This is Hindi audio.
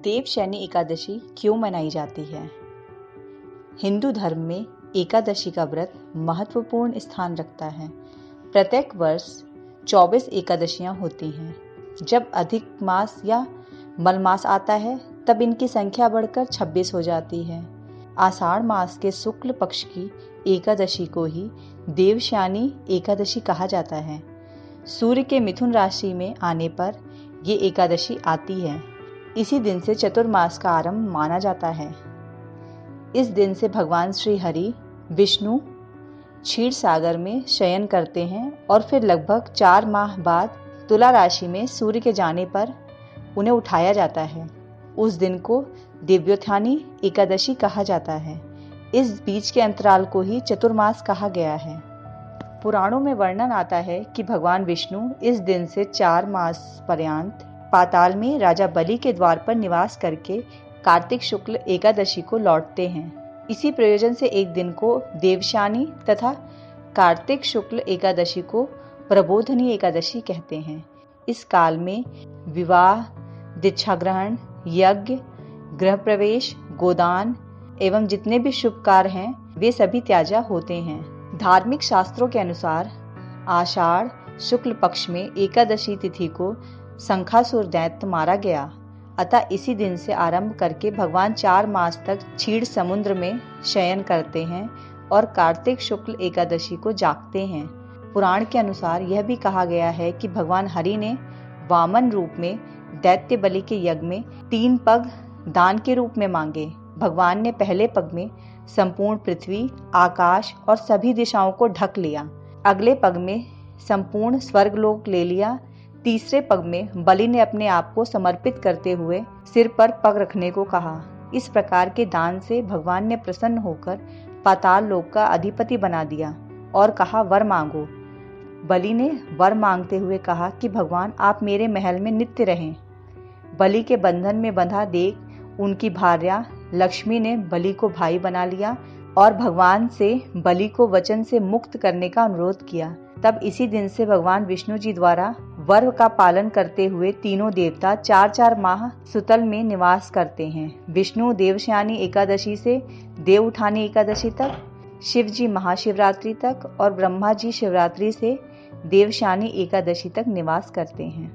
देवशयनी एकादशी क्यों मनाई जाती है? हिंदू धर्म में एकादशी का व्रत महत्वपूर्ण स्थान रखता है। प्रत्येक वर्ष 24 एकादशियां होती हैं। जब अधिक मास या मलमास आता है तब इनकी संख्या बढ़कर 26 हो जाती है। आषाढ़ मास के शुक्ल पक्ष की एकादशी को ही देवशयनी एकादशी कहा जाता है। सूर्य के मिथुन राशि में आने पर ये एकादशी आती है। इसी दिन से चतुर्मास का आरंभ माना जाता है। इस दिन से भगवान श्री हरि विष्णु क्षीर सागर में शयन करते हैं और फिर लगभग 4 माह बाद तुला राशि में सूर्य के जाने पर उन्हें उठाया जाता है। उस दिन को देवोत्थानी एकादशी कहा जाता है। इस बीच के अंतराल को ही चतुर्मास कहा गया है। पुराणों में वर्णन आता है कि भगवान विष्णु इस दिन से 4 मास पर्यंत पाताल में राजा बलि के द्वार पर निवास करके कार्तिक शुक्ल एकादशी को लौटते हैं। इसी प्रयोजन से एक दिन को देवशयनी तथा कार्तिक शुक्ल एकादशी को प्रबोधनी एकादशी कहते हैं। इस काल में विवाह, दीक्षा ग्रहण, यज्ञ, गृह प्रवेश, गोदान एवं जितने भी शुभ कार्य हैं वे सभी त्याज्य होते हैं। धार्मिक शास्त्रों के अनुसार आषाढ़ शुक्ल पक्ष में एकादशी तिथि को शंखासुर दैत्य मारा गया। अतः इसी दिन से आरंभ करके भगवान 4 मास तक क्षीर समुद्र में शयन करते हैं और कार्तिक शुक्ल एकादशी को जागते हैं। पुराण के अनुसार यह भी कहा गया है कि भगवान हरि ने वामन रूप में दैत्य बलि के यज्ञ में 3 पग दान के रूप में मांगे। भगवान ने पहले पग में संपूर्ण पृथ्वी, आकाश और सभी दिशाओं को ढक लिया। अगले पग में संपूर्ण स्वर्गलोक ले लिया। तीसरे पग में बलि ने अपने आप को समर्पित करते हुए सिर पर पग रखने को कहा। इस प्रकार के दान से भगवान ने प्रसन्न होकर पाताल लोक का अधिपति बना दिया और कहा, वर मांगो। बलि ने वर मांगते हुए कहा कि भगवान आप मेरे महल में नित्य रहें। बलि के बंधन में बंधा देख उनकी भार्या लक्ष्मी ने बलि को भाई बना लिया और भगवान से बलि को वचन से मुक्त करने का अनुरोध किया। तब इसी दिन से भगवान विष्णु जी द्वारा वर का पालन करते हुए तीनों देवता 4-4 माह सुतल में निवास करते हैं। विष्णु देवशयनी एकादशी से देवउठानी एकादशी तक, शिव जी महाशिवरात्रि तक और ब्रह्मा जी शिवरात्रि से देवशयनी एकादशी तक निवास करते हैं।